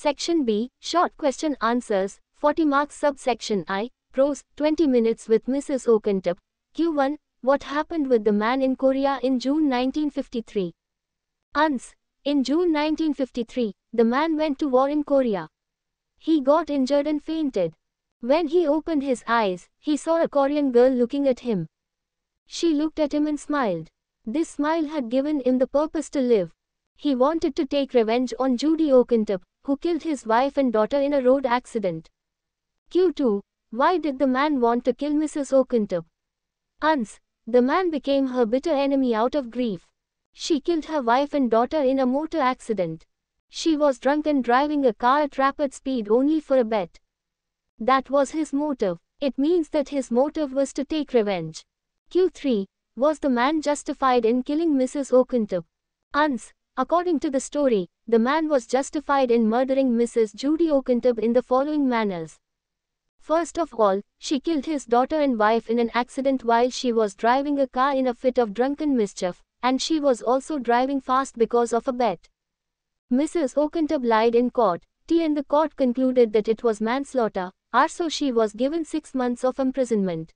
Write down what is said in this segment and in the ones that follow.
Section B, short question answers, 40 marks. Subsection I, prose, 20 minutes with Mrs. Oakentop. Q1, what happened with the man in Korea in June 1953? Ans. In June 1953, the man went to war in Korea. He got injured and fainted. When he opened his eyes, he saw a Korean girl looking at him. She looked at him and smiled. This smile had given him the purpose to live. He wanted to take revenge on Judy Oakentop, who killed his wife and daughter in a road accident. Q2. Why did the man want to kill Mrs. Oakentop? Ans. The man became her bitter enemy out of grief. She killed her wife and daughter in a motor accident. She was drunk and driving a car at rapid speed only for a bet. That was his motive. It means that his motive was to take revenge. Q3. Was the man justified in killing Mrs. Oakentop? Ans. According to the story, the man was justified in murdering Mrs. Judy Oakentop in the following manners. First of all, she killed his daughter and wife in an accident while she was driving a car in a fit of drunken mischief, and she was also driving fast because of a bet. Mrs. Oakentop lied in court, and the court concluded that it was manslaughter, so she was given 6 months of imprisonment.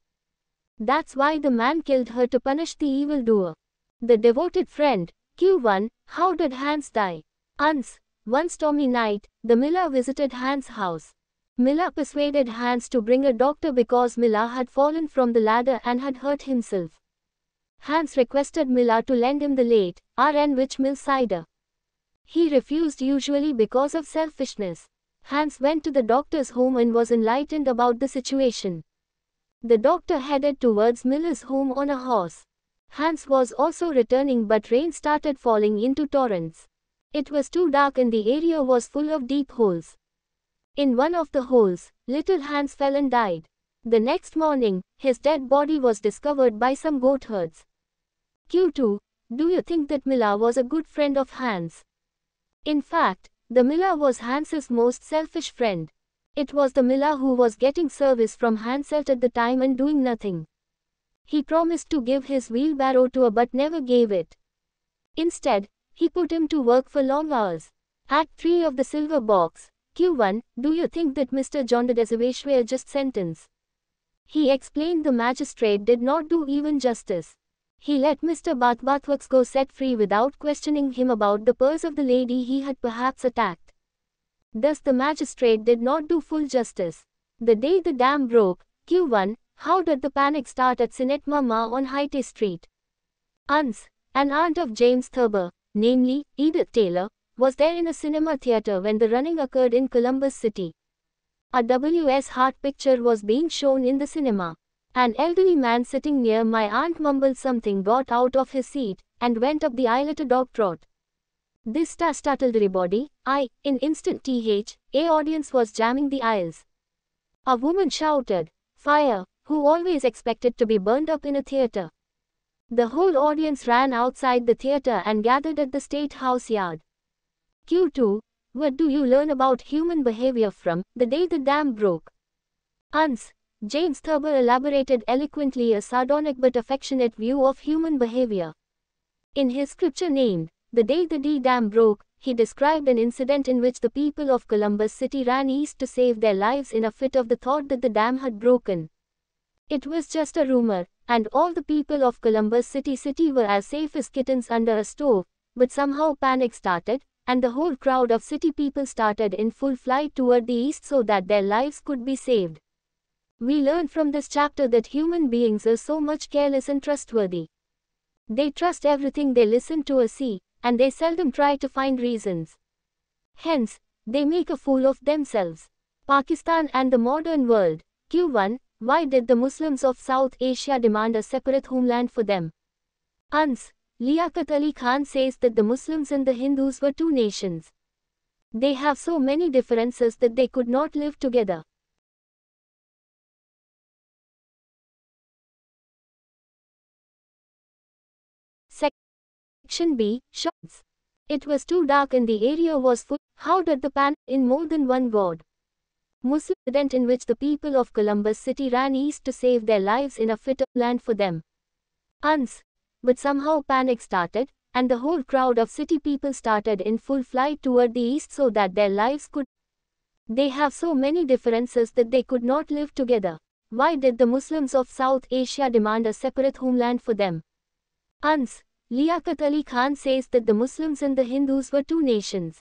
That's why the man killed her, to punish the evildoer. The devoted friend. Q1, how did Hans die? Ans. One stormy night, the miller visited Hans' house. Miller persuaded Hans to bring a doctor because Miller had fallen from the ladder and had hurt himself. Hans requested Miller to lend him the late R.N. Mill cider. He refused, usually because of selfishness. Hans went to the doctor's home and was enlightened about the situation. The doctor headed towards Miller's home on a horse. Hans was also returning, but rain started falling into torrents. It was too dark and the area was full of deep holes. In one of the holes, little Hans fell and died. The next morning, his dead body was discovered by some goat herds. Q2, do you think that Miller was a good friend of Hans? In fact, the miller was Hans's most selfish friend. It was the miller who was getting service from Hansel at the time and doing nothing. He promised to give his wheelbarrow to her but never gave it. Instead, he put him to work for long hours. Act 3 of the Silver Box. Q1, do you think that Mr. John did as a just sentence? He explained the magistrate did not do even justice. He let Mr. Bathworks go set free without questioning him about the purse of the lady he had perhaps attacked. Thus the magistrate did not do full justice. The day the dam broke. Q1, how did the panic start at Cinette Mama on Hayti Street? Ans. An aunt of James Thurber, namely, Edith Taylor, was there in a cinema theater when the running occurred in Columbus City. A W.S. Hart picture was being shown in the cinema. An elderly man sitting near my aunt mumbled something, got out of his seat, and went up the aisle at a dog trot. This startled everybody. In instant a audience was jamming the aisles. A woman shouted, "Fire!" who always expected to be burned up in a theater. The whole audience ran outside the theater and gathered at the State House yard. Q2, what do you learn about human behavior from the day the dam broke? Ans. James Thurber elaborated eloquently a sardonic but affectionate view of human behavior. In his scripture named, The Day the Dam Broke, he described an incident in which the people of Columbus City ran east to save their lives in a fit of the thought that the dam had broken. It was just a rumor, and all the people of Columbus City were as safe as kittens under a stove, but somehow panic started, and the whole crowd of city people started in full flight toward the east so that their lives could be saved. We learn from this chapter that human beings are so much careless and trustworthy. They trust everything they listen to or see, and they seldom try to find reasons. Hence, they make a fool of themselves. Pakistan and the modern world. Q1, why did the Muslims of South Asia demand a separate homeland for them? Ans. Liaquat Ali Khan says that the Muslims and the Hindus were two nations. They have so many differences that they could not live together. Section B, shots. It was too dark and the area was full. How did the panic in more than one god? Muslim incident in which the people of Columbus City ran east to save their lives in a fit of land for them. Ans. But somehow panic started, and the whole crowd of city people started in full flight toward the east so that their lives could. They have so many differences that they could not live together. Why did the Muslims of South Asia demand a separate homeland for them? Ans. Liaquat Ali Khan says that the Muslims and the Hindus were two nations.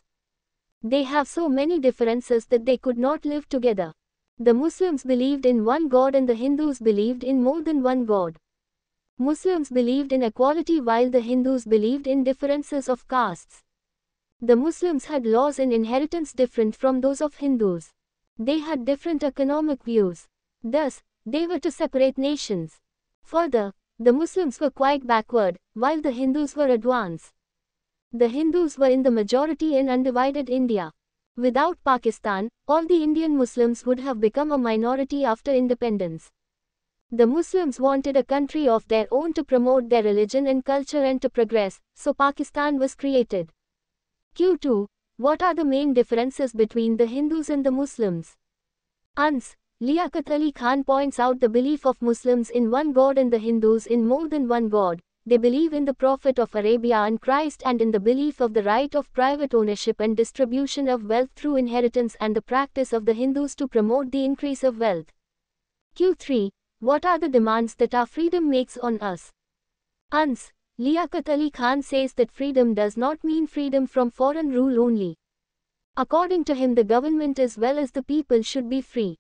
They have so many differences that they could not live together. The Muslims believed in one God and the Hindus believed in more than one God. Muslims believed in equality while the Hindus believed in differences of castes. The Muslims had laws in inheritance different from those of Hindus. They had different economic views. Thus, they were to separate nations. Further, the Muslims were quite backward, while the Hindus were advanced. The Hindus were in the majority in undivided India. Without Pakistan, all the Indian Muslims would have become a minority after independence. The Muslims wanted a country of their own to promote their religion and culture and to progress, so Pakistan was created. Q2. What are the main differences between the Hindus and the Muslims? Ans. Liaquat Ali Khan points out the belief of Muslims in one God and the Hindus in more than one God. They believe in the Prophet of Arabia and Christ and in the belief of the right of private ownership and distribution of wealth through inheritance and the practice of the Hindus to promote the increase of wealth. Q3. What are the demands that our freedom makes on us? Ans. Liaquat Ali Khan says that freedom does not mean freedom from foreign rule only. According to him, the government as well as the people should be free.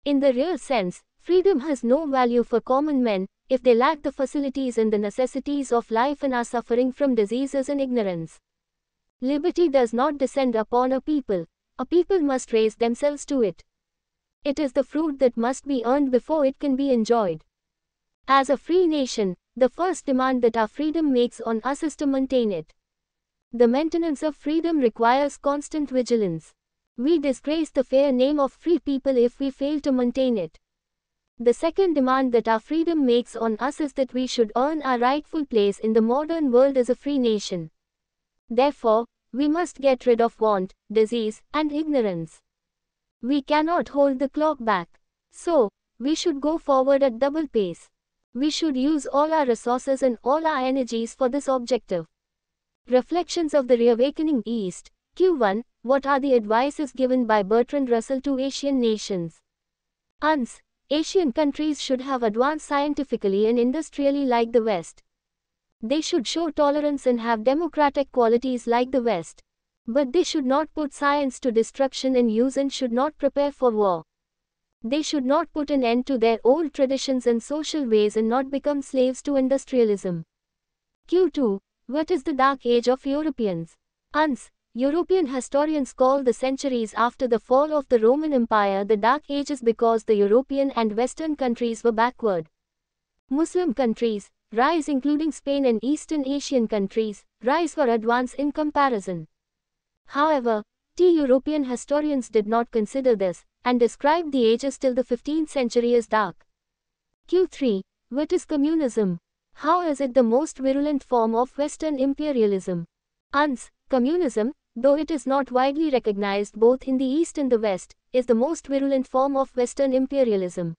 In the real sense, freedom has no value for common men, if they lack the facilities and the necessities of life and are suffering from diseases and ignorance. Liberty does not descend upon a people must raise themselves to it. It is the fruit that must be earned before it can be enjoyed. As a free nation, the first demand that our freedom makes on us is to maintain it. The maintenance of freedom requires constant vigilance. We disgrace the fair name of free people if we fail to maintain it. The second demand that our freedom makes on us is that we should earn our rightful place in the modern world as a free nation. Therefore, we must get rid of want, disease, and ignorance. We cannot hold the clock back. So, we should go forward at double pace. We should use all our resources and all our energies for this objective. Reflections of the Reawakening East. Q1. What are the advices given by Bertrand Russell to Asian nations? Ans. Asian countries should have advanced scientifically and industrially like the West. They should show tolerance and have democratic qualities like the West. But they should not put science to destruction and use and should not prepare for war. They should not put an end to their old traditions and social ways and not become slaves to industrialism. Q2. What is the Dark Age of Europeans? Ans. European historians call the centuries after the fall of the Roman Empire the Dark Ages because the European and Western countries were backward. Muslim countries, rise including Spain and Eastern Asian countries, rise were advanced in comparison. However, European historians did not consider this, and described the ages till the 15th century as dark. Q3. What is communism? How is it the most virulent form of Western imperialism? Ans. Communism, though it is not widely recognized both in the East and the West, is the most virulent form of Western imperialism.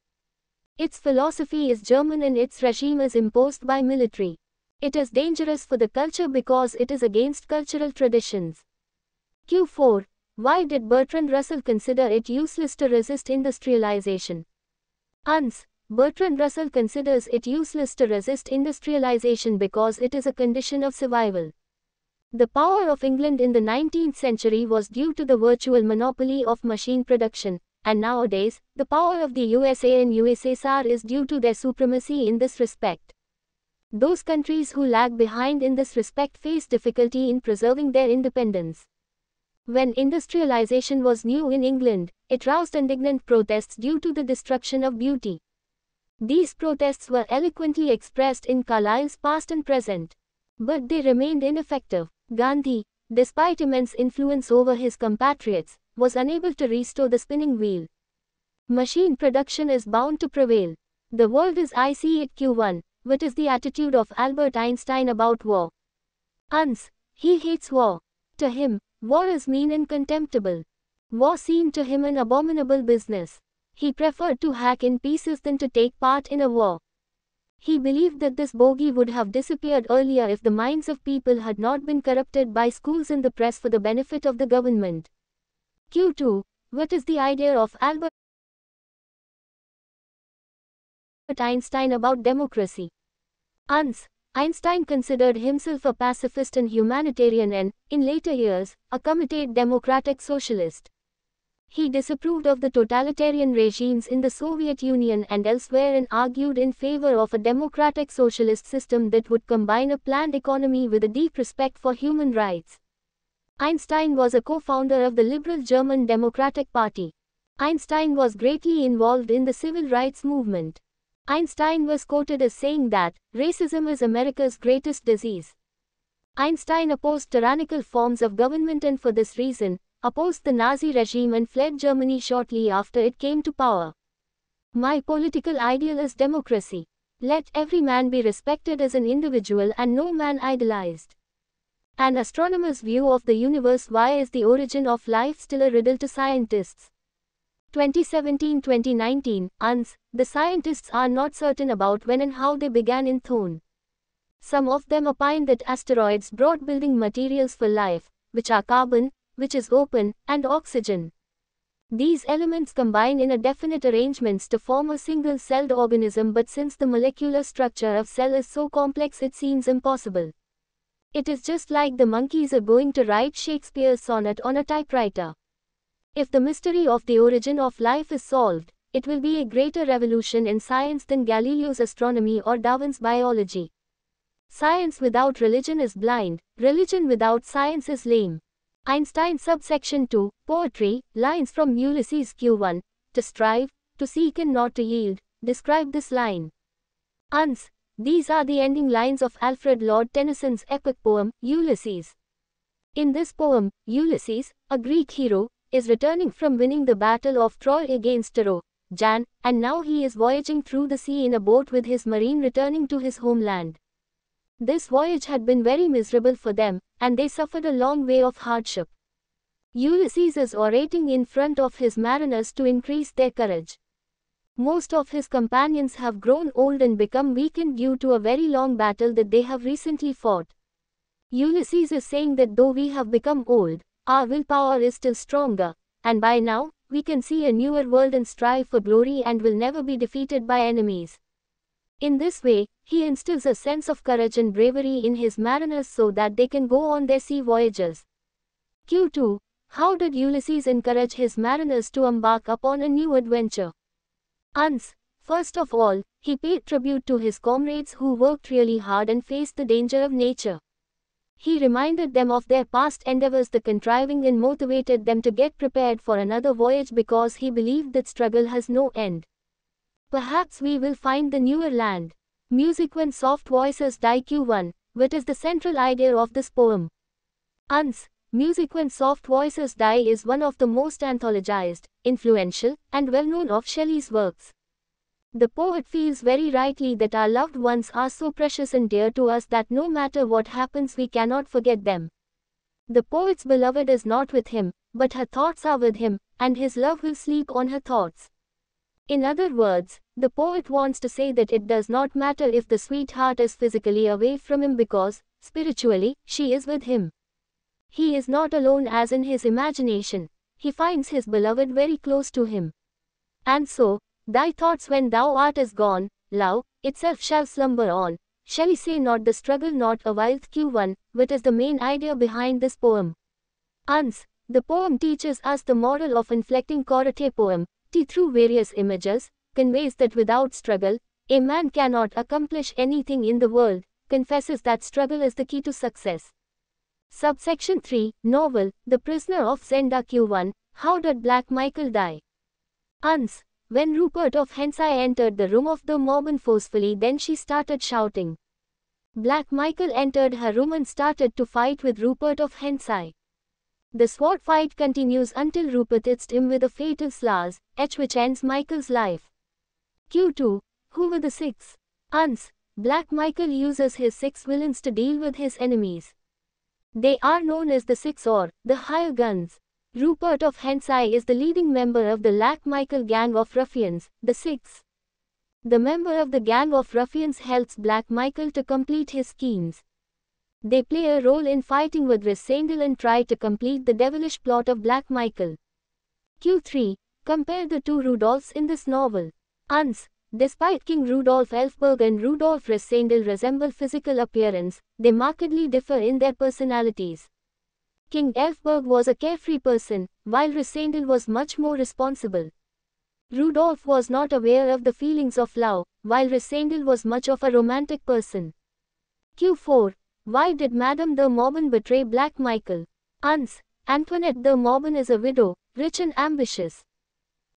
Its philosophy is German and its regime is imposed by military. It is dangerous for the culture because it is against cultural traditions. Q4. Why did Bertrand Russell consider it useless to resist industrialization? Ans. Bertrand Russell considers it useless to resist industrialization because it is a condition of survival. The power of England in the 19th century was due to the virtual monopoly of machine production, and nowadays, the power of the USA and USSR is due to their supremacy in this respect. Those countries who lag behind in this respect face difficulty in preserving their independence. When industrialization was new in England, it roused indignant protests due to the destruction of beauty. These protests were eloquently expressed in Carlyle's Past and Present. But they remained ineffective. Gandhi, despite immense influence over his compatriots, was unable to restore the spinning wheel. Machine production is bound to prevail. The world is I see it. Q1. What is the attitude of Albert Einstein about war? Ans. He hates war. To him, war is mean and contemptible. War seemed to him an abominable business. He preferred to hack in pieces than to take part in a war. He believed that this bogey would have disappeared earlier if the minds of people had not been corrupted by schools and the press for the benefit of the government. Q2. What is the idea of Albert Einstein about democracy? Ans. Einstein considered himself a pacifist and humanitarian and, in later years, a committed democratic socialist. He disapproved of the totalitarian regimes in the Soviet Union and elsewhere and argued in favor of a democratic socialist system that would combine a planned economy with a deep respect for human rights. Einstein was a co-founder of the liberal German Democratic Party. Einstein was greatly involved in the civil rights movement. Einstein was quoted as saying that, "Racism is America's greatest disease." Einstein opposed tyrannical forms of government and for this reason, opposed the Nazi regime and fled Germany shortly after it came to power. My political ideal is democracy. Let every man be respected as an individual and no man idolized. An astronomer's view of the universe. Why is the origin of life still a riddle to scientists? 2017-2019, Ans. The scientists are not certain about when and how they began in Thon. Some of them opine that asteroids brought building materials for life, which are carbon, which is open, and oxygen. These elements combine in a definite arrangements to form a single-celled organism, but since the molecular structure of cell is so complex it seems impossible. It is just like the monkeys are going to write Shakespeare's sonnet on a typewriter. If the mystery of the origin of life is solved, it will be a greater revolution in science than Galileo's astronomy or Darwin's biology. Science without religion is blind, religion without science is lame. Einstein subsection 2, Poetry, lines from Ulysses Q1, to strive, to seek and not to yield, describe this line. Ans. These are the ending lines of Alfred Lord Tennyson's epic poem, Ulysses. In this poem, Ulysses, a Greek hero, is returning from winning the battle of Troy against Trojan, and now he is voyaging through the sea in a boat with his marine returning to his homeland. This voyage had been very miserable for them, and they suffered a long way of hardship. Ulysses is orating in front of his mariners to increase their courage. Most of his companions have grown old and become weakened due to a very long battle that they have recently fought. Ulysses is saying that though we have become old, our willpower is still stronger, and by now, we can see a newer world and strive for glory and will never be defeated by enemies. In this way, he instills a sense of courage and bravery in his mariners so that they can go on their sea voyages. Q2. How did Ulysses encourage his mariners to embark upon a new adventure? Ans. First of all, he paid tribute to his comrades who worked really hard and faced the danger of nature. He reminded them of their past endeavors, the contriving, and motivated them to get prepared for another voyage because he believed that struggle has no end. Perhaps we will find the newer land. Music when soft voices die. Q1. What is the central idea of this poem? Ans. Music when soft voices die is one of the most anthologized, influential, and well-known of Shelley's works. The poet feels very rightly that our loved ones are so precious and dear to us that no matter what happens we cannot forget them. The poet's beloved is not with him, but her thoughts are with him, and his love will sleep on her thoughts. In other words, the poet wants to say that it does not matter if the sweetheart is physically away from him because, spiritually, she is with him. He is not alone as in his imagination, he finds his beloved very close to him. And so, thy thoughts when thou art is gone, love, itself shall slumber on. Shall we say not the struggle not availeth? Q1. What is the main idea behind this poem? Ans. The poem teaches us the moral of inflecting karate poem, through various images, conveys that without struggle, a man cannot accomplish anything in the world, confesses that struggle is the key to success. Subsection 3, Novel, The Prisoner of Zenda. Q1. How did Black Michael die? Ans. When Rupert of Hentzai entered the room of the Mormon forcefully, then she started shouting. Black Michael entered her room and started to fight with Rupert of Hentzai. The sword fight continues until Rupert hits him with a fatal slash, which ends Michael's life. Q2. Who were the six? Ans. Black Michael uses his six villains to deal with his enemies. They are known as the Six or the Higher Guns. Rupert of Hentzai is the leading member of the Black Michael gang of ruffians, the Six. The member of the gang of ruffians helps Black Michael to complete his schemes. They play a role in fighting with Rysandel and try to complete the devilish plot of Black Michael. Q3. Compare the two Rudolphs in this novel. Uns. Despite King Rudolph Elphberg and Rudolph Rysandel resemble physical appearance, they markedly differ in their personalities. King Elphberg was a carefree person, while Rysandel was much more responsible. Rudolph was not aware of the feelings of love, while Rysandel was much of a romantic person. Q4. Why did Madame de Maubin betray Black Michael? Uns. Antoinette de Maubin is a widow, rich and ambitious.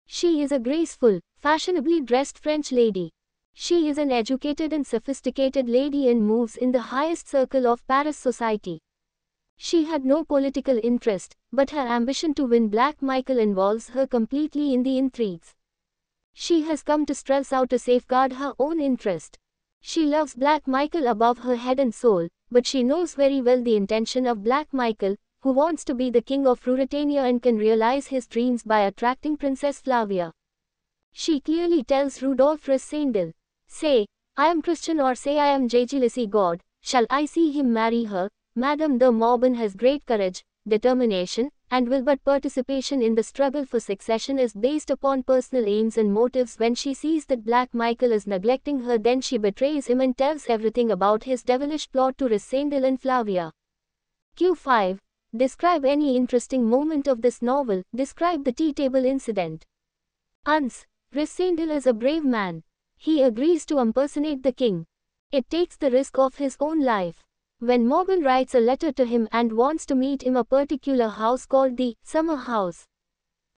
She is a graceful, fashionably dressed French lady. She is an educated and sophisticated lady and moves in the highest circle of Paris society. She had no political interest, but her ambition to win Black Michael involves her completely in the intrigues. She has come to Strelsau to safeguard her own interest. She loves Black Michael above her head and soul, but she knows very well the intention of Black Michael, who wants to be the king of Ruritania and can realize his dreams by attracting Princess Flavia. She clearly tells Rudolph Rysandel, "Say, I am Christian or say I am Jejelissie God, shall I see him marry her?" Madame de Maubin has great courage, determination, and will, but participation in the struggle for succession is based upon personal aims and motives. When she sees that Black Michael is neglecting her, then she betrays him and tells everything about his devilish plot to Rysandel and Flavia. Q5. Describe any interesting moment of this novel. Describe the tea table incident. Uns. Rysandel is a brave man. He agrees to impersonate the king. It takes the risk of his own life. When Maubin writes a letter to him and wants to meet him a particular house called the summer house.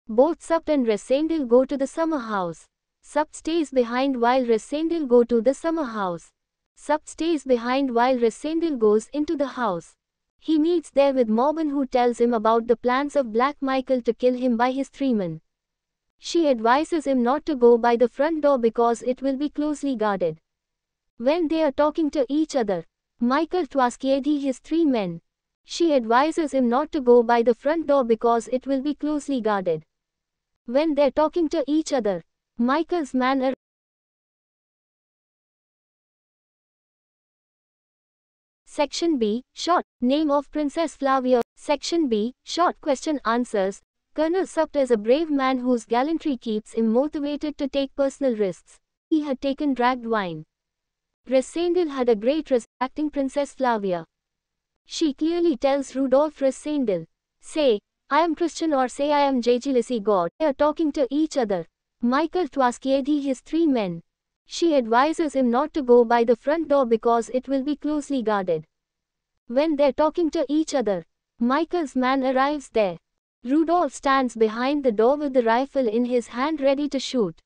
Both Supt and Rysandel go to the summer house. Supt stays behind while Rysandel go to the summer house. Supt stays behind while Rysandel goes into the house. He meets there with Maubin, who tells him about the plans of Black Michael to kill him by his 3 men. She advises him not to go by the front door because it will be closely guarded. When they are talking to each other, Michael Twaskiedi his 3 men. She advises him not to go by the front door because it will be closely guarded. When they're talking to each other, Michael's man arrives. Section B. Short. Name of Princess Flavia. Section B. Short question answers. Colonel Supt is a brave man whose gallantry keeps him motivated to take personal risks. He had taken dragged wine. Rysandel had a great risk acting Princess Flavia. She clearly tells Rudolph Rysandel, "Say, I am Christian or say I am Jejelissie God." They are talking to each other. Michael Twaskiedi his 3 men. She advises him not to go by the front door because it will be closely guarded. When they're talking to each other, Michael's man arrives there. Rudolph stands behind the door with the rifle in his hand ready to shoot.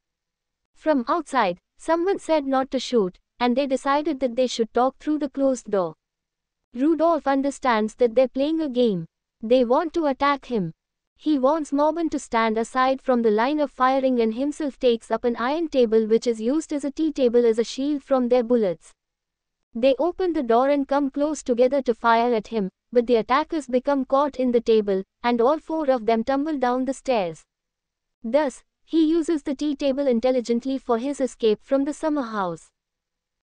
From outside, someone said not to shoot, and they decided that they should talk through the closed door. Rudolph understands that they're playing a game. They want to attack him. He wants Maubin to stand aside from the line of firing and himself takes up an iron table which is used as a tea table as a shield from their bullets. They open the door and come close together to fire at him, but the attackers become caught in the table, and all 4 of them tumble down the stairs. Thus, he uses the tea table intelligently for his escape from the summer house.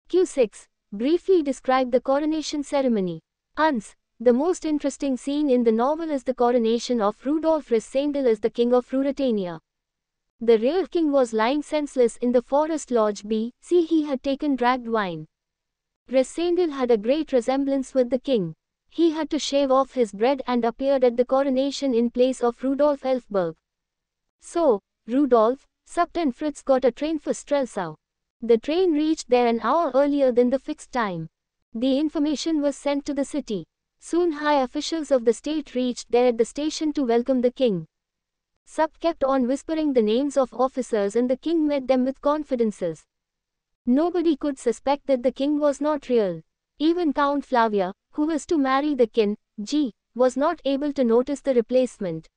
Q6. Briefly describe the coronation ceremony. Uns. The most interesting scene in the novel is the coronation of Rudolph Rysandel as the king of Ruritania. The real king was lying senseless in the forest lodge B.C. He had taken dragged wine. Rysandel had a great resemblance with the king. He had to shave off his beard and appeared at the coronation in place of Rudolph Elphberg. So, Rudolph, Supt and Fritz got a train for Strelsau. The train reached there an hour earlier than the fixed time. The information was sent to the city. Soon high officials of the state reached there at the station to welcome the king. Supt kept on whispering the names of officers and the king met them with confidences. Nobody could suspect that the king was not real. Even Count Flavia, who was to marry the king, G, was not able to notice the replacement.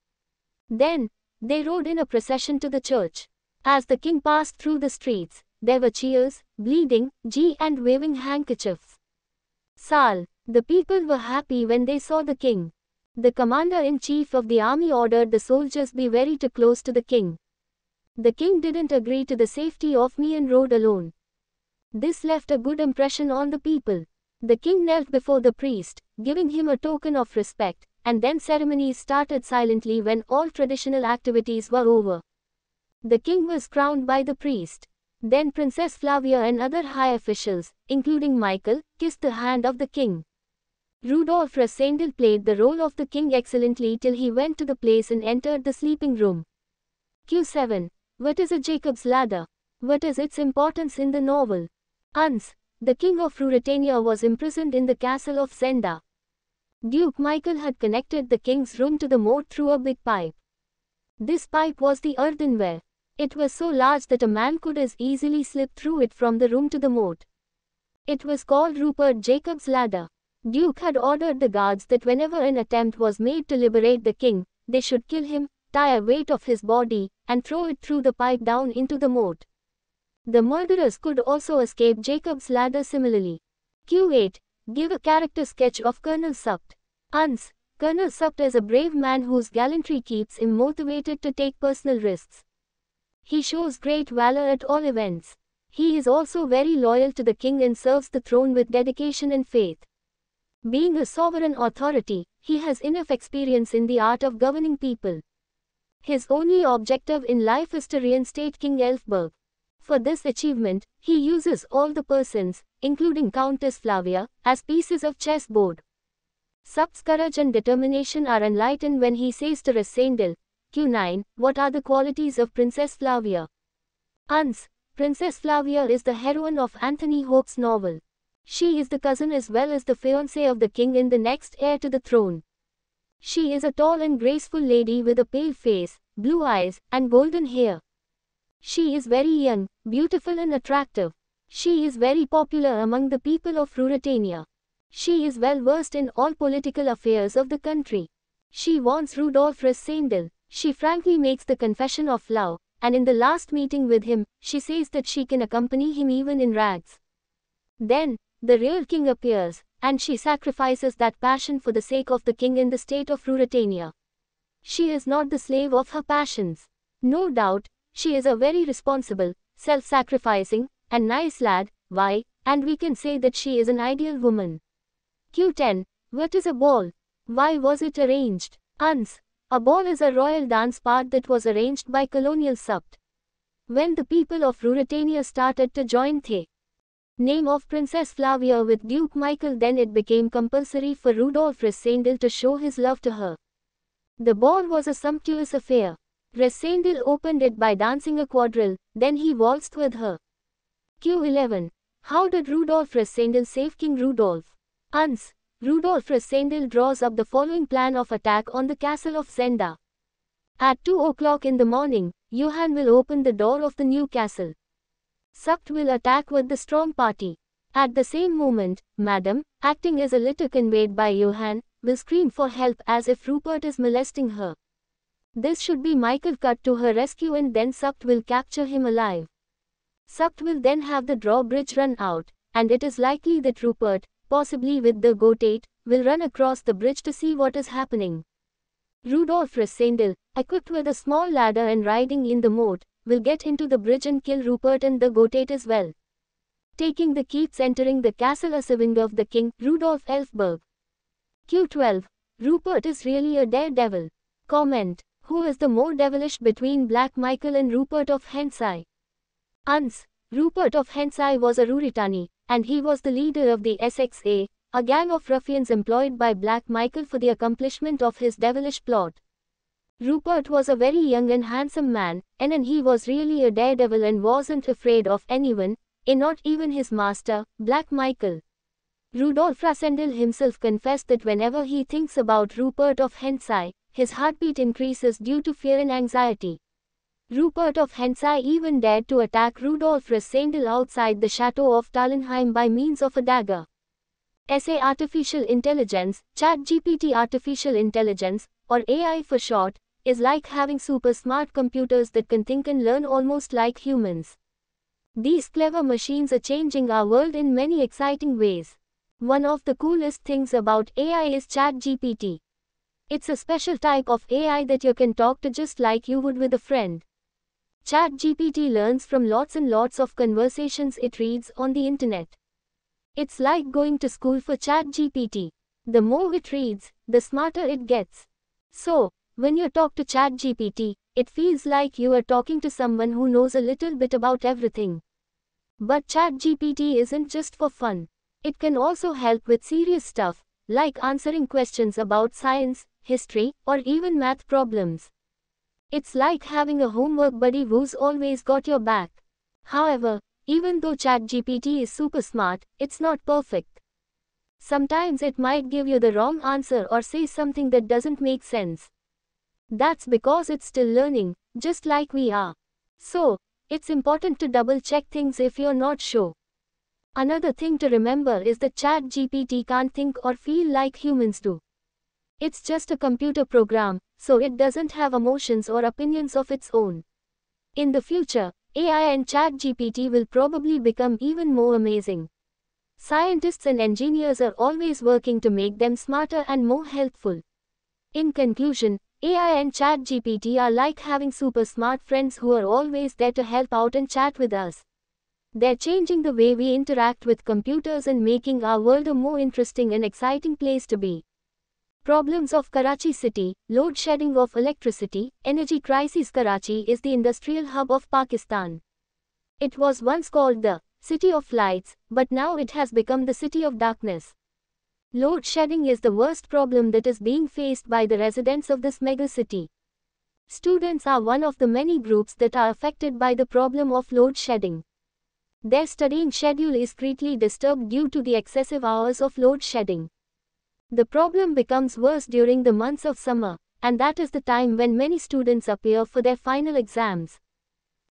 Then, they rode in a procession to the church. As the king passed through the streets, there were cheers, bleeding, and waving handkerchiefs. Sal. The people were happy when they saw the king. The commander-in-chief of the army ordered the soldiers be very close to the king. The king didn't agree to the safety of me and rode alone. This left a good impression on the people. The king knelt before the priest, giving him a token of respect, and then ceremonies started silently when all traditional activities were over. The king was crowned by the priest. Then Princess Flavia and other high officials, including Michael, kissed the hand of the king. Rudolf Rassendyll played the role of the king excellently till he went to the place and entered the sleeping room. Q7. What is a Jacob's ladder? What is its importance in the novel? Ans. The king of Ruritania was imprisoned in the castle of Zenda. Duke Michael had connected the king's room to the moat through a big pipe. This pipe was the earthenware. It was so large that a man could as easily slip through it from the room to the moat. It was called Rupert Jacob's ladder. Duke had ordered the guards that whenever an attempt was made to liberate the king, they should kill him, tie a weight of his body, and throw it through the pipe down into the moat. The murderers could also escape Jacob's ladder similarly. Q8. Give a character sketch of Colonel Supt. Ans. Colonel Supt is a brave man whose gallantry keeps him motivated to take personal risks. He shows great valor at all events. He is also very loyal to the king and serves the throne with dedication and faith. Being a sovereign authority, he has enough experience in the art of governing people. His only objective in life is to reinstate King Elfberg. For this achievement, he uses all the persons, including Countess Flavia, as pieces of chessboard. Supt's courage and determination are enlightened when he says to Rassendyll, Q9, what are the qualities of Princess Flavia? Ans. Princess Flavia is the heroine of Anthony Hope's novel. She is the cousin as well as the fiancée of the king and the next heir to the throne. She is a tall and graceful lady with a pale face, blue eyes, and golden hair. She is very young, beautiful and attractive. She is very popular among the people of Ruritania. She is well versed in all political affairs of the country. She wants Rudolf Rassendyll. She frankly makes the confession of love, and in the last meeting with him, she says that she can accompany him even in rags. Then, the real king appears, and she sacrifices that passion for the sake of the king and the state of Ruritania. She is not the slave of her passions. No doubt, she is a very responsible, self-sacrificing, and nice lad, and we can say that she is an ideal woman. Q10. What is a ball? Why was it arranged? Ans. A ball is a royal dance part that was arranged by Colonel Supt. When the people of Ruritania started to join the name of Princess Flavia with Duke Michael, then it became compulsory for Rudolf Rassendyll to show his love to her. The ball was a sumptuous affair. Rassendyll opened it by dancing a quadrille, then he waltzed with her. Q11. How did Rudolf Rassendyll save King Rudolf? Ans. Rudolf Rassendyll draws up the following plan of attack on the castle of Zenda. At 2 o'clock in the morning, Johann will open the door of the new castle. Supt will attack with the strong party. At the same moment, Madame, acting as a litter conveyed by Johann, will scream for help as if Rupert is molesting her. This should be Michael cut to her rescue and then Supt will capture him alive. Supt will then have the drawbridge run out, and it is likely that Rupert, possibly with the Gotate, will run across the bridge to see what is happening. Rudolf Rassendyll, equipped with a small ladder and riding in the moat, will get into the bridge and kill Rupert and the Gotate as well. Taking the keeps, entering the castle as a wing of the king, Rudolf Elfberg. Q12. Rupert is really a daredevil. Comment. Who is the more devilish between Black Michael and Rupert of Hentzai? Ans. Rupert of Hentzai was a Ruritani, and he was the leader of the SXA, a gang of ruffians employed by Black Michael for the accomplishment of his devilish plot. Rupert was a very young and handsome man, and he was really a daredevil and wasn't afraid of anyone, not even his master, Black Michael. Rudolf Rassendyll himself confessed that whenever he thinks about Rupert of Hentzai, his heartbeat increases due to fear and anxiety. Rupert of Hentzai even dared to attack Rudolf Rassendyll outside the chateau of Tallenheim by means of a dagger. SA Artificial Intelligence, ChatGPT Artificial Intelligence, or AI for short, is like having super smart computers that can think and learn almost like humans. These clever machines are changing our world in many exciting ways. One of the coolest things about AI is ChatGPT. It's a special type of AI that you can talk to just like you would with a friend. ChatGPT learns from lots and lots of conversations it reads on the internet. It's like going to school for ChatGPT. The more it reads, the smarter it gets. So, when you talk to ChatGPT, it feels like you are talking to someone who knows a little bit about everything. But ChatGPT isn't just for fun. It can also help with serious stuff, like answering questions about science, history, or even math problems. It's like having a homework buddy who's always got your back. However, even though ChatGPT is super smart, it's not perfect. Sometimes it might give you the wrong answer or say something that doesn't make sense. That's because it's still learning, just like we are. So, it's important to double check things if you're not sure. Another thing to remember is that ChatGPT can't think or feel like humans do. It's just a computer program, so it doesn't have emotions or opinions of its own. In the future, AI and ChatGPT will probably become even more amazing. Scientists and engineers are always working to make them smarter and more helpful. In conclusion, AI and ChatGPT are like having super smart friends who are always there to help out and chat with us. They're changing the way we interact with computers and making our world a more interesting and exciting place to be. Problems of Karachi city, load shedding of electricity, energy crisis. Karachi is the industrial hub of Pakistan. It was once called the City of Lights, but now it has become the City of Darkness. Load shedding is the worst problem that is being faced by the residents of this mega city. Students are one of the many groups that are affected by the problem of load shedding. Their studying schedule is greatly disturbed due to the excessive hours of load shedding. The problem becomes worse during the months of summer, and that is the time when many students appear for their final exams.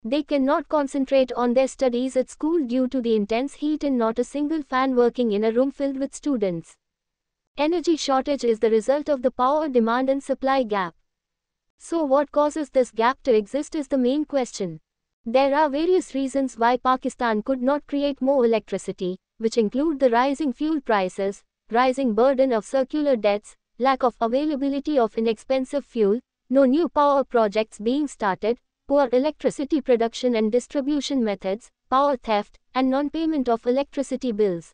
They cannot concentrate on their studies at school due to the intense heat and not a single fan working in a room filled with students. Energy shortage is the result of the power demand and supply gap. So what causes this gap to exist is the main question. There are various reasons why Pakistan could not create more electricity, which include the rising fuel prices, rising burden of circular debts, lack of availability of inexpensive fuel, no new power projects being started, poor electricity production and distribution methods, power theft, and non-payment of electricity bills.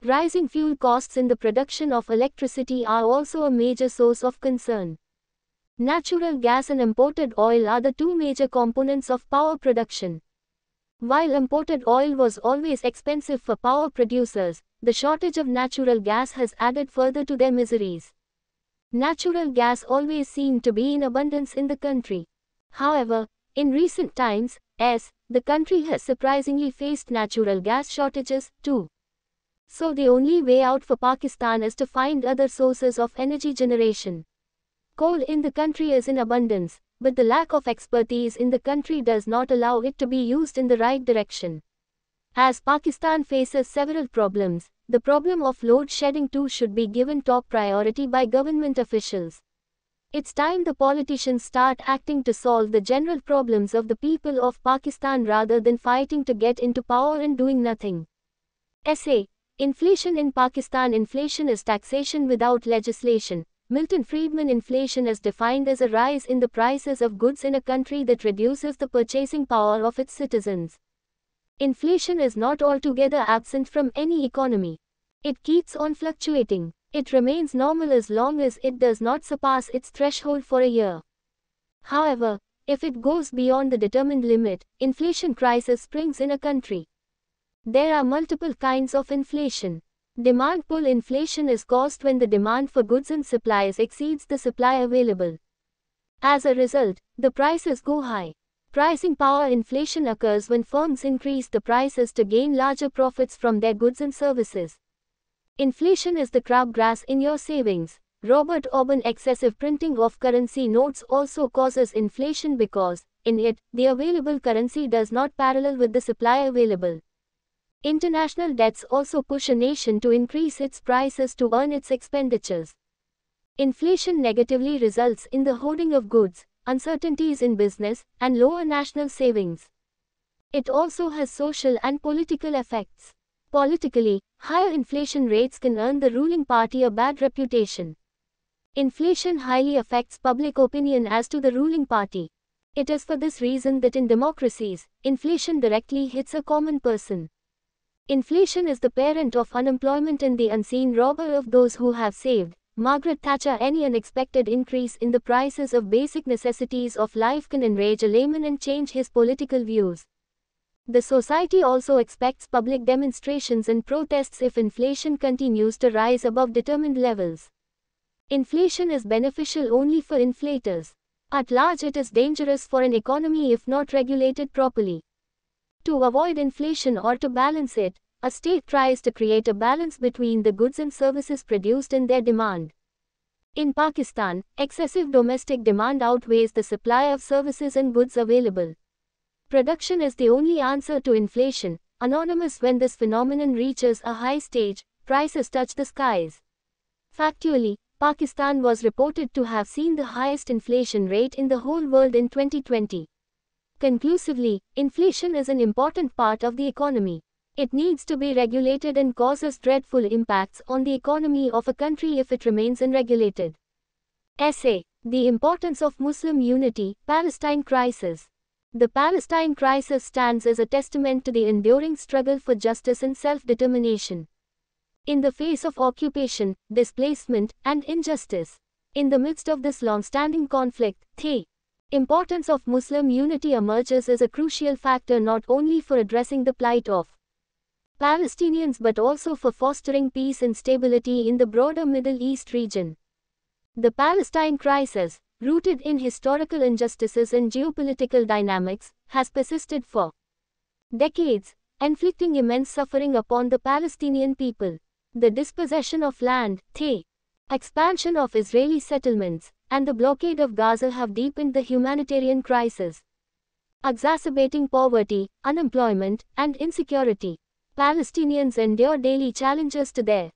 Rising fuel costs in the production of electricity are also a major source of concern. Natural gas and imported oil are the two major components of power production. While imported oil was always expensive for power producers, the shortage of natural gas has added further to their miseries. Natural gas always seemed to be in abundance in the country. However, in recent times, the country has surprisingly faced natural gas shortages too. So the only way out for Pakistan is to find other sources of energy generation. Coal in the country is in abundance, but the lack of expertise in the country does not allow it to be used in the right direction. As Pakistan faces several problems, the problem of load shedding too should be given top priority by government officials. It's time the politicians start acting to solve the general problems of the people of Pakistan rather than fighting to get into power and doing nothing. Essay: Inflation in Pakistan. Inflation is taxation without legislation. Milton Friedman. Inflation is defined as a rise in the prices of goods in a country that reduces the purchasing power of its citizens. Inflation is not altogether absent from any economy. It keeps on fluctuating. It remains normal as long as it does not surpass its threshold for a year. However, if it goes beyond the determined limit, inflation crisis springs in a country. There are multiple kinds of inflation. Demand pull inflation is caused when the demand for goods and supplies exceeds the supply available. As a result, the prices go high. Pricing power inflation occurs when firms increase the prices to gain larger profits from their goods and services. Inflation is the crabgrass in your savings. Robert Oben. Excessive printing of currency notes also causes inflation because, in it, the available currency does not parallel with the supply available. International debts also push a nation to increase its prices to earn its expenditures. Inflation negatively results in the hoarding of goods, uncertainties in business, and lower national savings. It also has social and political effects. Politically, higher inflation rates can earn the ruling party a bad reputation. Inflation highly affects public opinion as to the ruling party. It is for this reason that in democracies, inflation directly hits a common person. Inflation is the parent of unemployment and the unseen robber of those who have saved. Margaret Thatcher. Any unexpected increase in the prices of basic necessities of life can enrage a layman and change his political views. The society also expects public demonstrations and protests if inflation continues to rise above determined levels. Inflation is beneficial only for inflators. At large, it is dangerous for an economy if not regulated properly. To avoid inflation or to balance it, a state tries to create a balance between the goods and services produced and their demand. In Pakistan, excessive domestic demand outweighs the supply of services and goods available. Production is the only answer to inflation. Anonymous. When this phenomenon reaches a high stage, prices touch the skies. Factually, Pakistan was reported to have seen the highest inflation rate in the whole world in 2020. Conclusively, inflation is an important part of the economy. It needs to be regulated and causes dreadful impacts on the economy of a country if it remains unregulated. Essay: The Importance of Muslim Unity, Palestine Crisis. The Palestine crisis stands as a testament to the enduring struggle for justice and self-determination. In the face of occupation, displacement, and injustice. In the midst of this long-standing conflict, the importance of Muslim unity emerges as a crucial factor not only for addressing the plight of Palestinians but also for fostering peace and stability in the broader Middle East region. The Palestine crisis, rooted in historical injustices and geopolitical dynamics, has persisted for decades, inflicting immense suffering upon the Palestinian people. The dispossession of land, the expansion of Israeli settlements, and the blockade of Gaza have deepened the humanitarian crisis, exacerbating poverty, unemployment, and insecurity. Palestinians endure daily challenges to their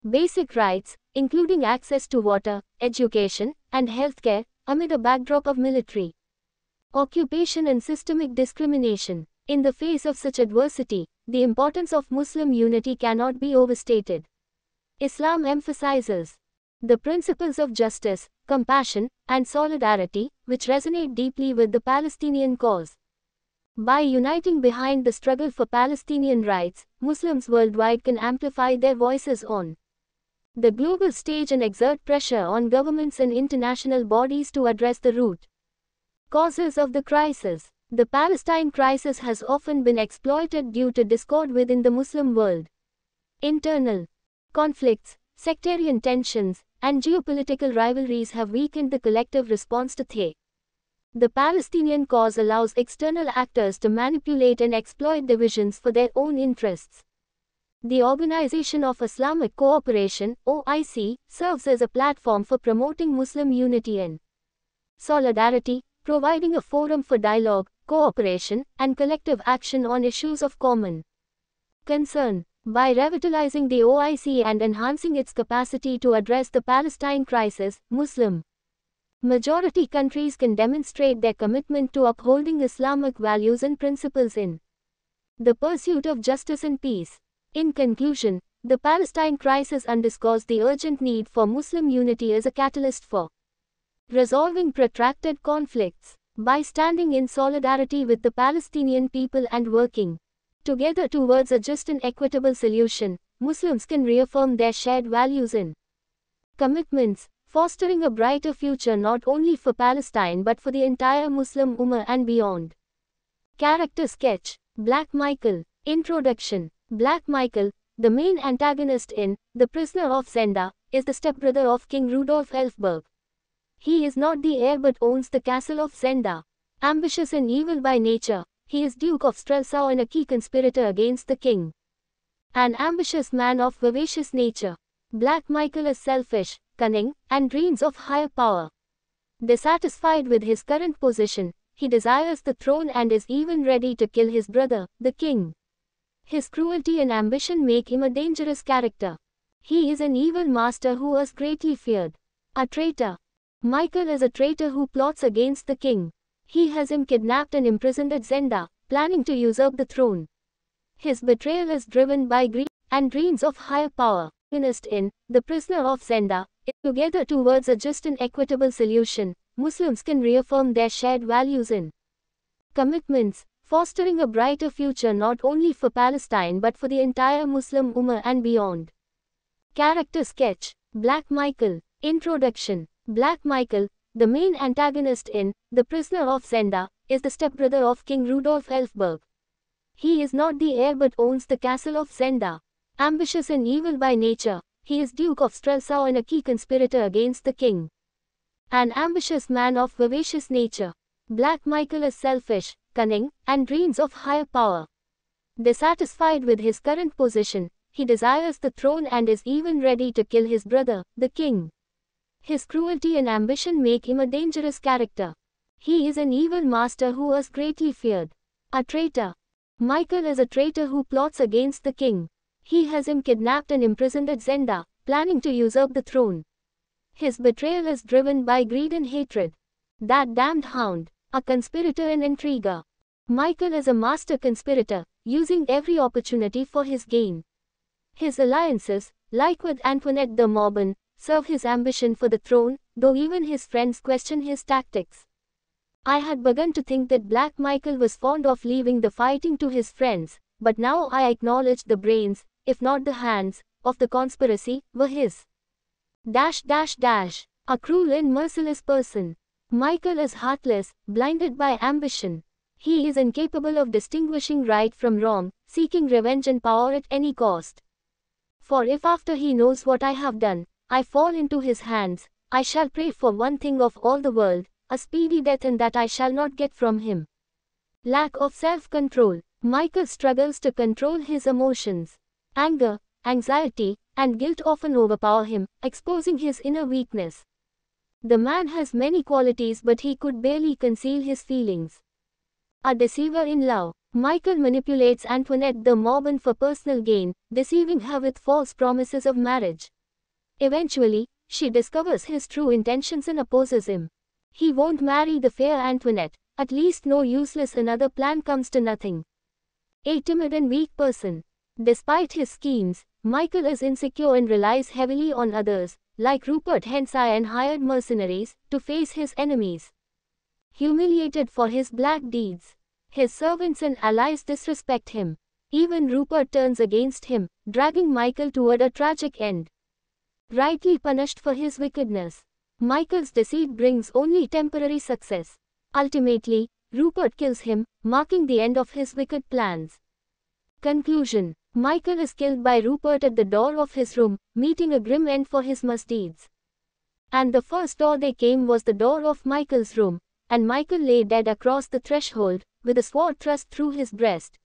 basic rights, including access to water, education, and healthcare, amid a backdrop of military occupation and systemic discrimination. In the face of such adversity, the importance of Muslim unity cannot be overstated. Islam emphasizes the principles of justice, compassion, and solidarity, which resonate deeply with the Palestinian cause. By uniting behind the struggle for Palestinian rights, Muslims worldwide can amplify their voices on the global stage and exert pressure on governments and international bodies to address the root causes of the crisis. The Palestine crisis has often been exploited due to discord within the Muslim world. Internal conflicts, sectarian tensions, and geopolitical rivalries have weakened the collective response to the Palestinian cause allows external actors to manipulate and exploit divisions for their own interests. The Organization of Islamic Cooperation, OIC, serves as a platform for promoting Muslim unity and solidarity, providing a forum for dialogue, cooperation, and collective action on issues of common concern. By revitalizing the OIC and enhancing its capacity to address the Palestine crisis, Muslim majority countries can demonstrate their commitment to upholding Islamic values and principles in the pursuit of justice and peace. In conclusion, the Palestine crisis underscores the urgent need for Muslim unity as a catalyst for resolving protracted conflicts. By standing in solidarity with the Palestinian people and working together towards a just and equitable solution, Muslims can reaffirm their shared values and commitments, fostering a brighter future not only for Palestine but for the entire Muslim Ummah and beyond. Character sketch: Black Michael. Introduction. Black Michael, the main antagonist in The Prisoner of Zenda, is the stepbrother of King Rudolf Elphberg. He is not the heir but owns the castle of Zenda. Ambitious and evil by nature, he is Duke of Strelsau and a key conspirator against the king. An ambitious man of vivacious nature, Black Michael is selfish, cunning, and dreams of higher power. Dissatisfied with his current position, he desires the throne and is even ready to kill his brother, the king. His cruelty and ambition make him a dangerous character. He is an evil master who is greatly feared. A traitor. Michael is a traitor who plots against the king. He has him kidnapped and imprisoned at Zenda, planning to usurp the throne. His betrayal is driven by greed and dreams of higher power. In The Prisoner of Zenda, together towards a just and equitable solution, Muslims can reaffirm their shared values and commitments, fostering a brighter future not only for Palestine but for the entire Muslim Ummah and beyond. Character sketch. Black Michael. Introduction. Black Michael, the main antagonist in The Prisoner of Zenda, is the stepbrother of King Rudolf Elphberg. He is not the heir but owns the castle of Zenda. Ambitious and evil by nature, he is Duke of Strelsau and a key conspirator against the king. An ambitious man of vivacious nature, Black Michael is selfish, cunning, and dreams of higher power. Dissatisfied with his current position, he desires the throne and is even ready to kill his brother, the king. His cruelty and ambition make him a dangerous character. He is an evil master who is greatly feared. A traitor. Michael is a traitor who plots against the king. He has him kidnapped and imprisoned at Zenda, planning to usurp the throne. His betrayal is driven by greed and hatred. That damned hound, a conspirator and intriguer. Michael is a master conspirator, using every opportunity for his gain. His alliances, like with Antoinette de Bourbon, serve his ambition for the throne, though even his friends question his tactics. I had begun to think that Black Michael was fond of leaving the fighting to his friends, but now I acknowledge the brains, if not the hands, of the conspiracy, were his. A cruel and merciless person. Michael is heartless, blinded by ambition. He is incapable of distinguishing right from wrong, seeking revenge and power at any cost. For if after he knows what I have done, I fall into his hands, I shall pray for one thing of all the world, a speedy death, and that I shall not get from him. Lack of self-control. Michael struggles to control his emotions. Anger, anxiety, and guilt often overpower him, exposing his inner weakness. The man has many qualities but he could barely conceal his feelings. A deceiver in love. Michael manipulates Antoinette de Bourbon for personal gain, deceiving her with false promises of marriage. Eventually, she discovers his true intentions and opposes him. He won't marry the fair Antoinette, at least no useless another plan comes to nothing. A timid and weak person. Despite his schemes, Michael is insecure and relies heavily on others, like Rupert Hensay and hired mercenaries, to face his enemies. Humiliated for his black deeds. His servants and allies disrespect him. Even Rupert turns against him, dragging Michael toward a tragic end. Rightly punished for his wickedness. Michael's deceit brings only temporary success. Ultimately, Rupert kills him, marking the end of his wicked plans. Conclusion. Michael is killed by Rupert at the door of his room, meeting a grim end for his misdeeds. And the first door they came was the door of Michael's room, and Michael lay dead across the threshold, with a sword thrust through his breast.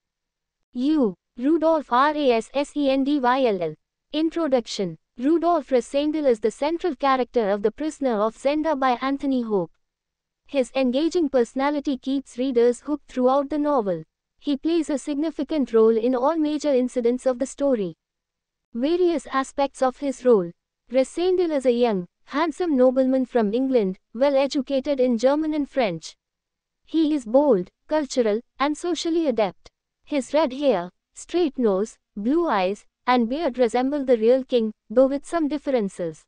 Rudolf Rassendyll. Introduction. Rudolf Rassendyll is the central character of The Prisoner of Zenda by Anthony Hope. His engaging personality keeps readers hooked throughout the novel. He plays a significant role in all major incidents of the story. Various aspects of his role. Rassendyll is a young, handsome nobleman from England, well educated in German and French. He is bold, cultural, and socially adept. His red hair, straight nose, blue eyes, and beard resemble the real king, though with some differences.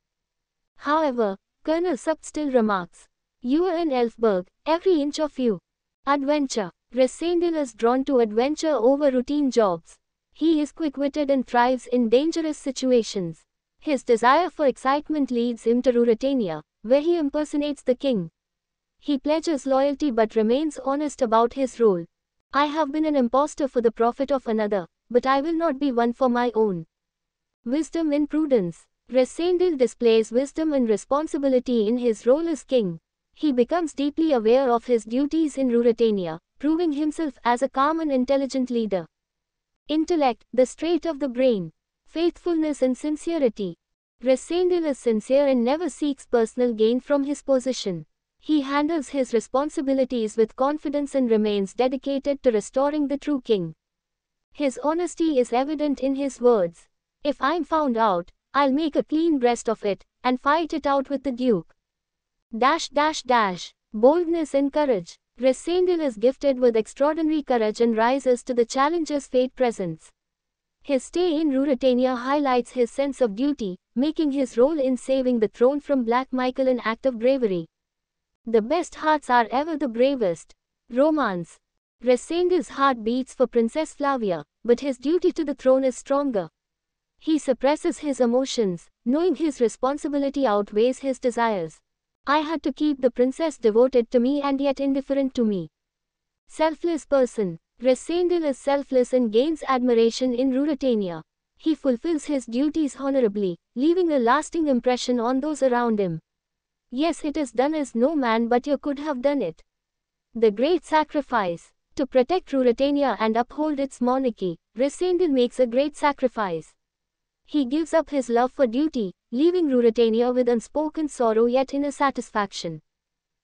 However, Colonel Supt still remarks, "You are in Elphberg, every inch of you." Adventure. Rassendyll is drawn to adventure over routine jobs. He is quick-witted and thrives in dangerous situations. His desire for excitement leads him to Ruritania, where he impersonates the king. He pledges loyalty but remains honest about his role. "I have been an impostor for the profit of another, but I will not be one for my own." Wisdom and prudence. Rassendyll displays wisdom and responsibility in his role as king. He becomes deeply aware of his duties in Ruritania, proving himself as a calm and intelligent leader. Intellect, the straight of the brain. Faithfulness and sincerity. Rassendyll is sincere and never seeks personal gain from his position. He handles his responsibilities with confidence and remains dedicated to restoring the true king. His honesty is evident in his words. "If I'm found out, I'll make a clean breast of it, and fight it out with the Duke." Boldness and courage. Rassendyll is gifted with extraordinary courage and rises to the challenges fate presents. His stay in Ruritania highlights his sense of duty, making his role in saving the throne from Black Michael an act of bravery. The best hearts are ever the bravest. Romance. Resendel's heart beats for Princess Flavia, but his duty to the throne is stronger. He suppresses his emotions, knowing his responsibility outweighs his desires. I had to keep the princess devoted to me and yet indifferent to me. Selfless person. Resendil is selfless and gains admiration in Ruritania. He fulfills his duties honorably, leaving a lasting impression on those around him. Yes, it is done as no man but you could have done it. The great sacrifice. To protect Ruritania and uphold its monarchy, Resendil makes a great sacrifice. He gives up his love for duty, leaving Ruritania with unspoken sorrow yet inner satisfaction.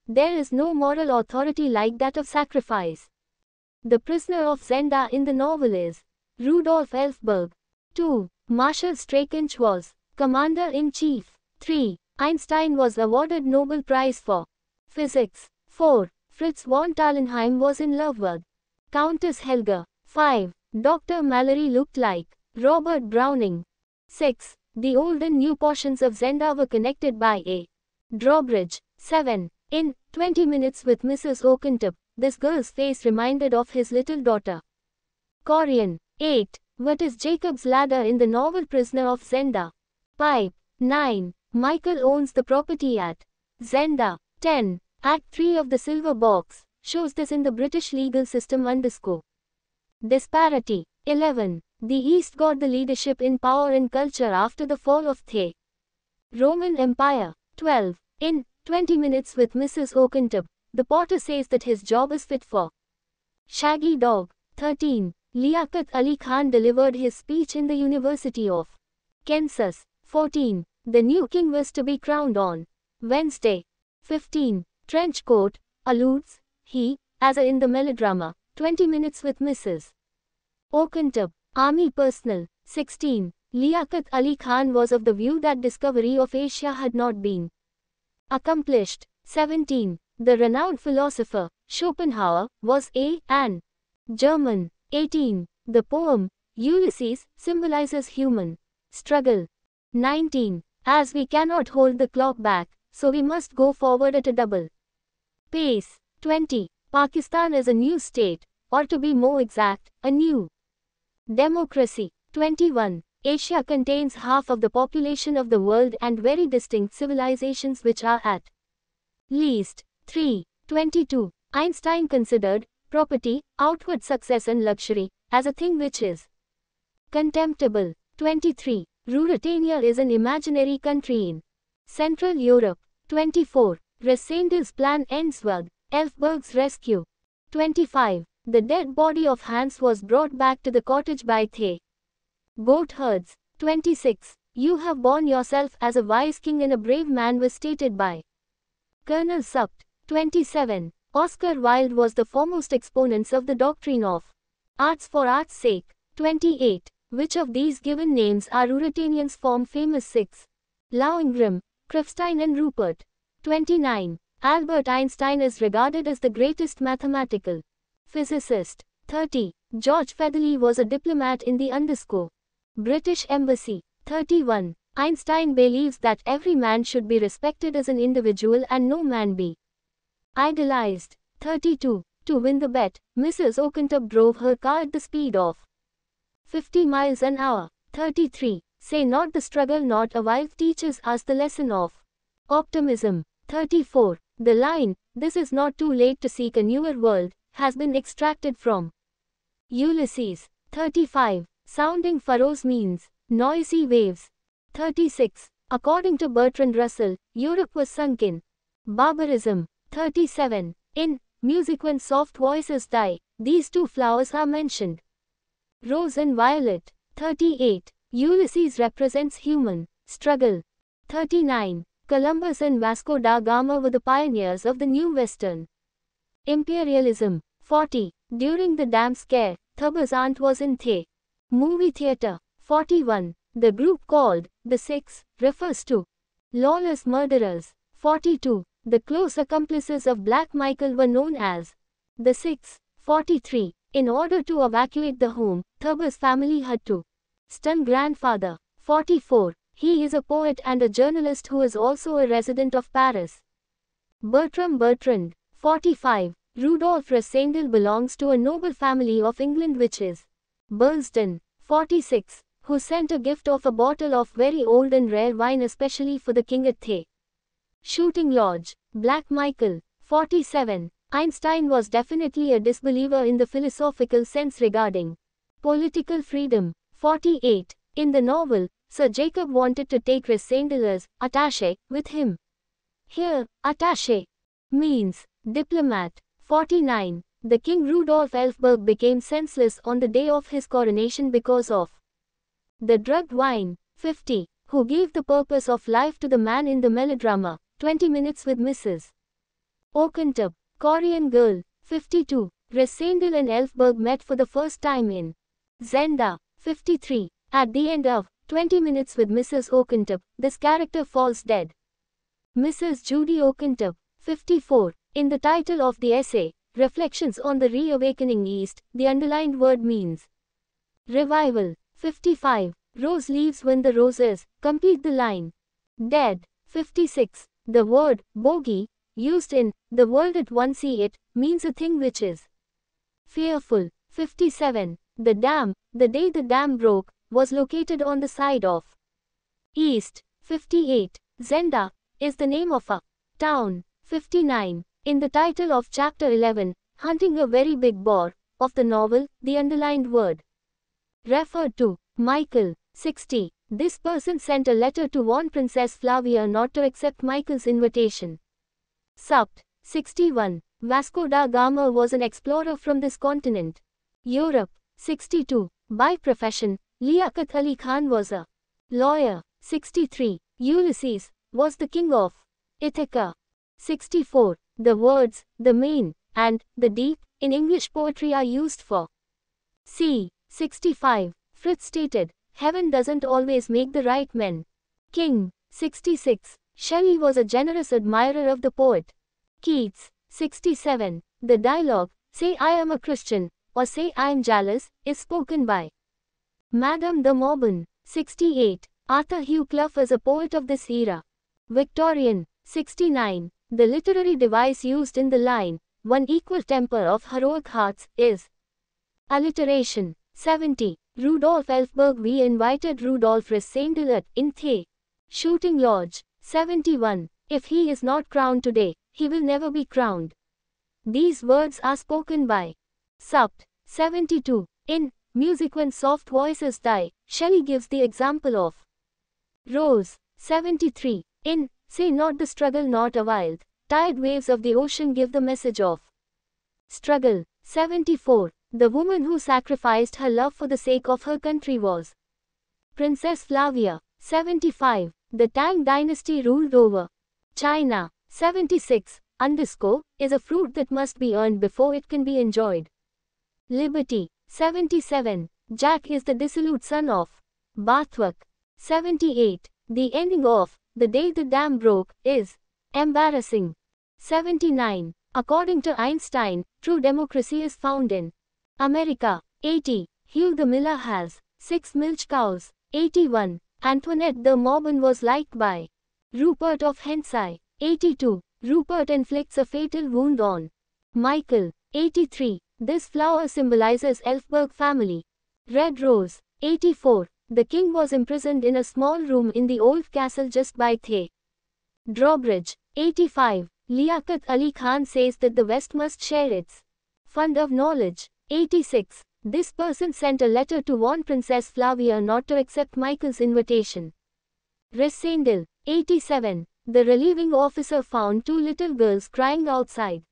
There is no moral authority like that of sacrifice. The prisoner of Zenda in the novel is Rudolf Elfberg. 2. Marshal Streikench was Commander-in-Chief. 3. Einstein was awarded Nobel Prize for Physics. 4. Fritz von Tallenheim was in love with Countess Helga. 5. Dr. Mallory looked like Robert Browning. 6. The old and new portions of Zenda were connected by a drawbridge. 7. In 20 Minutes with Mrs. Oakentop, this girl's face reminded of his little daughter. Corian. 8. What is Jacob's ladder in the novel Prisoner of Zenda? Pipe. 9. Michael owns the property at Zenda. 10. Act 3 of The Silver Box shows this in the British legal system _ disparity. 11. The East got the leadership in power and culture after the fall of the Roman Empire. 12. In 20 Minutes with Mrs. Oakentop, the potter says that his job is fit for Shaggy Dog. 13. Liaquat Ali Khan delivered his speech in the University of Kansas. 14. The new king was to be crowned on Wednesday. 15. Trench coat alludes, he, as in the melodrama, 20 Minutes with Mrs. Oakentop. Army personnel. 16. Liaquat Ali Khan was of the view that discovery of Asia had not been accomplished. 17. The renowned philosopher, Schopenhauer, was an German. 18. The poem, Ulysses, symbolizes human struggle. 19. As we cannot hold the clock back, so we must go forward at a double pace. 20. Pakistan is a new state, or to be more exact, a new democracy. 21. Asia contains half of the population of the world and very distinct civilizations which are at least 3. 22. Einstein considered property, outward success and luxury as a thing which is contemptible. 23. Ruritania is an imaginary country in Central Europe. 24. Resendil's plan ends with Elfberg's rescue. 25. The dead body of Hans was brought back to the cottage by the goat herds. 26. You have borne yourself as a wise king and a brave man was stated by Colonel Supt. 27. Oscar Wilde was the foremost exponent of the doctrine of arts for art's sake. 28. Which of these given names are Ruritanians form famous 6. Lohengrin, Krafstein and Rupert. 29. Albert Einstein is regarded as the greatest mathematical physicist. 30. George Federley was a diplomat in the British Embassy. 31. Einstein believes that every man should be respected as an individual and no man be idolized. 32. To win the bet, Mrs. Oakentop drove her car at the speed of 50 miles an hour. 33. Say not the struggle not a wife teaches us the lesson of optimism. 34. The line, this is not too late to seek a newer world, has been extracted from Ulysses. 35. Sounding furrows means noisy waves. 36. According to Bertrand Russell, Europe was sunk in barbarism. 37. In Music When Soft Voices Die, these two flowers are mentioned, rose and violet. 38. Ulysses represents human struggle. 39. Columbus and Vasco da Gama were the pioneers of the new Western imperialism. 40. During the dam scare, Thurber's aunt was in the movie theater. 41. The group called the Six refers to lawless murderers. 42. The close accomplices of Black Michael were known as the Six. 43. In order to evacuate the home, Thurber's family had to stun grandfather. 44. He is a poet and a journalist who is also a resident of Paris. Bertram Bertrand, 45. Rudolf Rassendyll belongs to a noble family of England which is Burston, 46, who sent a gift of a bottle of very old and rare wine especially for the king at Thay. Shooting Lodge, Black Michael, 47. Einstein was definitely a disbeliever in the philosophical sense regarding political freedom, 48. In the novel, Sir Jacob wanted to take Rassendyll as attaché with him. Here, attaché means diplomat, 49. The King Rudolf Elphberg became senseless on the day of his coronation because of the drugged wine, 50. Who gave the purpose of life to the man in the melodrama, 20 Minutes with Mrs. Oakentop, Korean Girl, 52. Rassendyll and Elphberg met for the first time in Zenda, 53. At the end of 20 Minutes with Mrs. Oakentop, this character falls dead. Mrs. Judy Oakentop, 54. In the title of the essay, Reflections on the Reawakening East, the underlined word means revival, 55. Rose leaves when the roses complete the line. Dead, 56. The word bogey, used in The World at One See It, means a thing which is fearful, 57. The dam, the day the dam broke, was located on the side of east, 58. Zenda is the name of a town, 59. In the title of Chapter 11, Hunting a Very Big Boar, of the novel, the underlined word referred to Michael, 60. This person sent a letter to warn Princess Flavia not to accept Michael's invitation. Supt, 61. Vasco da Gama was an explorer from this continent. Europe, 62. By profession, Liaquat Ali Khan was a lawyer. 63. Ulysses was the king of Ithaca. 64. The words, the main, and the deep, in English poetry are used for sea. 65. Fritz stated, heaven doesn't always make the right men. King. 66. Shelley was a generous admirer of the poet. Keats. 67. The dialogue, say I am a Christian, or say I am jealous, is spoken by Madame de Mauban. 68. Arthur Hugh Clough is a poet of this era. Victorian. 69. The literary device used in the line, one equal temper of heroic hearts, is alliteration. 70. Rudolf Elphberg. We invited Rudolf Rassendyll at in Thay. Shooting Lodge. 71. If he is not crowned today, he will never be crowned. These words are spoken by Supt. 72. In Music When Soft Voices Die, Shelley gives the example of Rose. 73. In Say Not the Struggle Not a Wild, Tired Waves of the Ocean give the message of struggle. 74. The woman who sacrificed her love for the sake of her country was Princess Flavia. 75. The Tang dynasty ruled over China. 76. Undisco is a fruit that must be earned before it can be enjoyed. Liberty. 77. Jack is the dissolute son of Bathwark. 78. The ending of The Day the Dam Broke is embarrassing. 79. According to Einstein, true democracy is found in America. 80. Hugh the Miller has 6 milch cows. 81. Antoinette de Mauban was liked by Rupert of Hentzai. 82. Rupert inflicts a fatal wound on Michael. 83. This flower symbolizes Elphberg family. Red Rose. 84. The king was imprisoned in a small room in the old castle just by Thay. Drawbridge. 85. Liaquat Ali Khan says that the West must share its fund of knowledge. 86. This person sent a letter to warn Princess Flavia not to accept Michael's invitation. Rassendyll. 87. The relieving officer found 2 little girls crying outside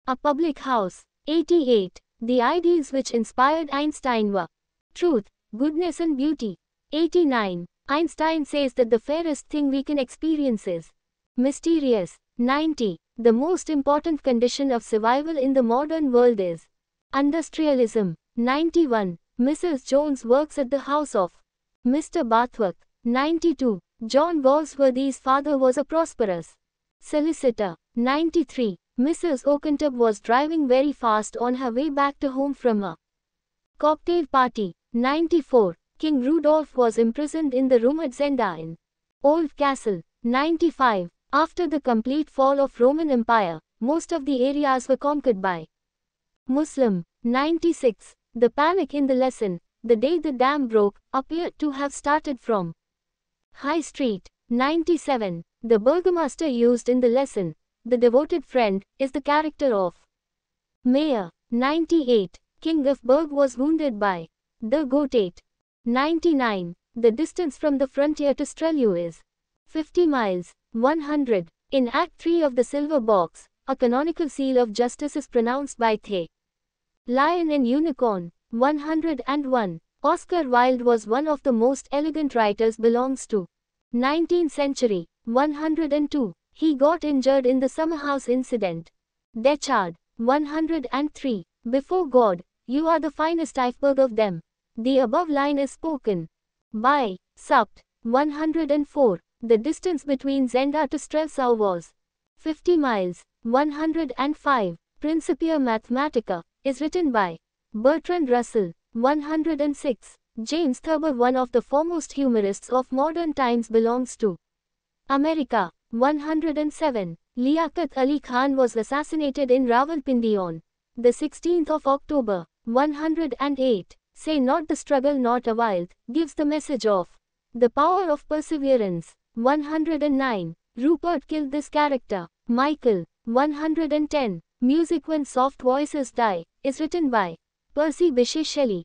a public house. 88. The ideals which inspired Einstein were truth, goodness and beauty. 89. Einstein says that the fairest thing we can experience is mysterious. 90. The most important condition of survival in the modern world is industrialism. 91. Mrs. Jones works at the house of Mr. Bathwark. 92. John Galsworthy's father was a prosperous solicitor. 93. Mrs. Oakentop was driving very fast on her way back to home from a cocktail party. 94. King Rudolf was imprisoned in the room at Zenda in Old Castle. 95. After the complete fall of Roman Empire, most of the areas were conquered by Muslim. 96. The panic in the lesson, the day the dam broke, appeared to have started from High Street. 97. The burgomaster used in the lesson, the devoted friend, is the character of Mayor. 98. King of Berg was wounded by the Gotate. 99. The distance from the frontier to Strellew is 50 miles. 100. In Act 3 of the Silver Box, a canonical seal of justice is pronounced by The Lion and Unicorn. 101. Oscar Wilde was one of the most elegant writers belongs to 19th century. 102. He got injured in the Summerhouse incident. Dechard. 103. Before God, you are the finest iceberg of them. The above line is spoken by Supt. 104. The distance between Zenda to Strelsau was 50 miles. 105. Principia Mathematica is written by Bertrand Russell. 106. James Thurber, one of the foremost humorists of modern times, belongs to America. 107. Liaquat Ali Khan was assassinated in Rawalpindi on the 16th of October. 108. Say not the struggle not aviled, gives the message of the power of perseverance. 109. Rupert killed this character. Michael. 110. Music When Soft Voices Die is written by Percy Bysshe Shelley.